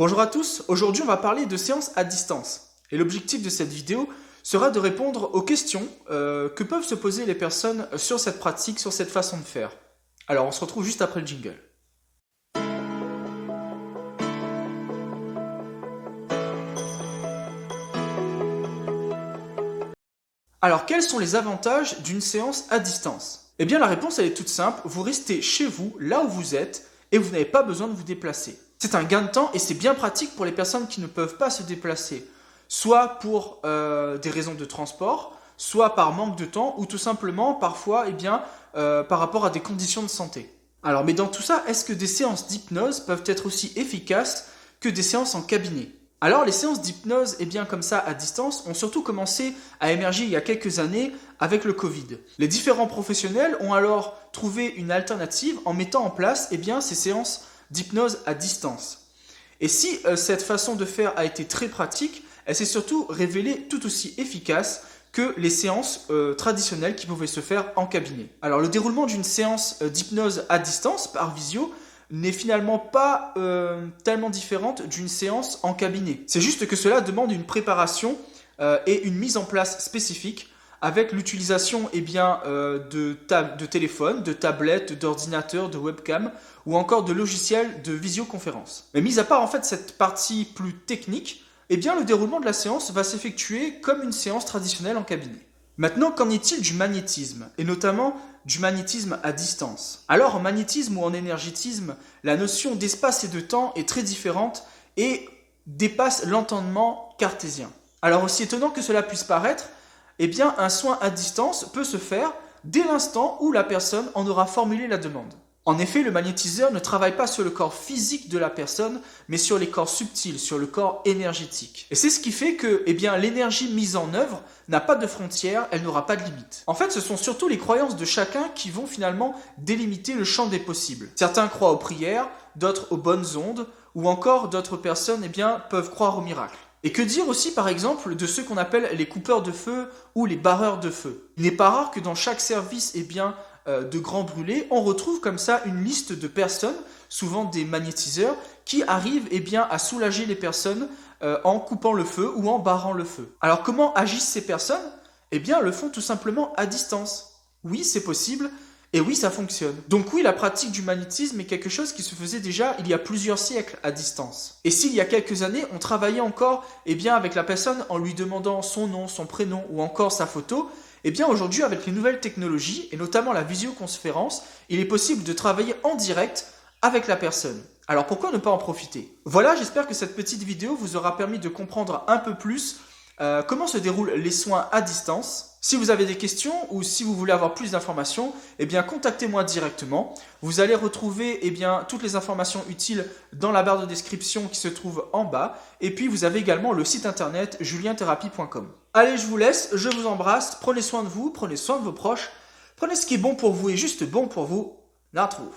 Bonjour à tous, aujourd'hui on va parler de séances à distance. Et l'objectif de cette vidéo sera de répondre aux questions que peuvent se poser les personnes sur cette pratique, sur cette façon de faire. Alors on se retrouve juste après le jingle. Alors quels sont les avantages d'une séance à distance? Eh bien la réponse elle est toute simple, vous restez chez vous, là où vous êtes, et vous n'avez pas besoin de vous déplacer. C'est un gain de temps et c'est bien pratique pour les personnes qui ne peuvent pas se déplacer, soit pour des raisons de transport, soit par manque de temps, ou tout simplement parfois par rapport à des conditions de santé. Alors mais dans tout ça, est-ce que des séances d'hypnose peuvent être aussi efficaces que des séances en cabinet? Alors les séances d'hypnose, comme ça à distance, ont surtout commencé à émerger il y a quelques années avec le Covid. Les différents professionnels ont alors trouvé une alternative en mettant en place ces séances d'hypnose à distance. Et si cette façon de faire a été très pratique, elle s'est surtout révélée tout aussi efficace que les séances traditionnelles qui pouvaient se faire en cabinet. Alors le déroulement d'une séance d'hypnose à distance par visio n'est finalement pas tellement différente d'une séance en cabinet. C'est juste que cela demande une préparation et une mise en place spécifique avec l'utilisation de téléphones, de tablettes, d'ordinateurs, de webcam ou encore de logiciels de visioconférence. Mais mis à part cette partie plus technique, le déroulement de la séance va s'effectuer comme une séance traditionnelle en cabinet. Maintenant, qu'en est-il du magnétisme, et notamment du magnétisme à distance? Alors, en magnétisme ou en énergétisme, la notion d'espace et de temps est très différente et dépasse l'entendement cartésien. Alors, aussi étonnant que cela puisse paraître, un soin à distance peut se faire dès l'instant où la personne en aura formulé la demande. En effet, le magnétiseur ne travaille pas sur le corps physique de la personne, mais sur les corps subtils, sur le corps énergétique. Et c'est ce qui fait que l'énergie mise en œuvre n'a pas de frontières, elle n'aura pas de limite. En fait, ce sont surtout les croyances de chacun qui vont finalement délimiter le champ des possibles. Certains croient aux prières, d'autres aux bonnes ondes, ou encore d'autres personnes peuvent croire aux miracles. Et que dire aussi par exemple de ceux qu'on appelle les coupeurs de feu ou les barreurs de feu? Il n'est pas rare que dans chaque service de grands brûlés, on retrouve comme ça une liste de personnes, souvent des magnétiseurs, qui arrivent à soulager les personnes en coupant le feu ou en barrant le feu. Alors comment agissent ces personnes? Le font tout simplement à distance. Oui, c'est possible, et oui, ça fonctionne. Donc oui, la pratique du magnétisme est quelque chose qui se faisait déjà il y a plusieurs siècles à distance. Et s'il y a quelques années, on travaillait encore avec la personne en lui demandant son nom, son prénom ou encore sa photo, aujourd'hui, avec les nouvelles technologies, et notamment la visioconférence, il est possible de travailler en direct avec la personne. Alors pourquoi ne pas en profiter? Voilà, j'espère que cette petite vidéo vous aura permis de comprendre un peu plus comment se déroulent les soins à distance. Si vous avez des questions ou si vous voulez avoir plus d'informations, contactez-moi directement. Vous allez retrouver toutes les informations utiles dans la barre de description qui se trouve en bas. Et puis vous avez également le site internet julientherapie.com. Allez, je vous laisse, je vous embrasse, prenez soin de vous, prenez soin de vos proches, prenez ce qui est bon pour vous et juste bon pour vous. On la retrouve.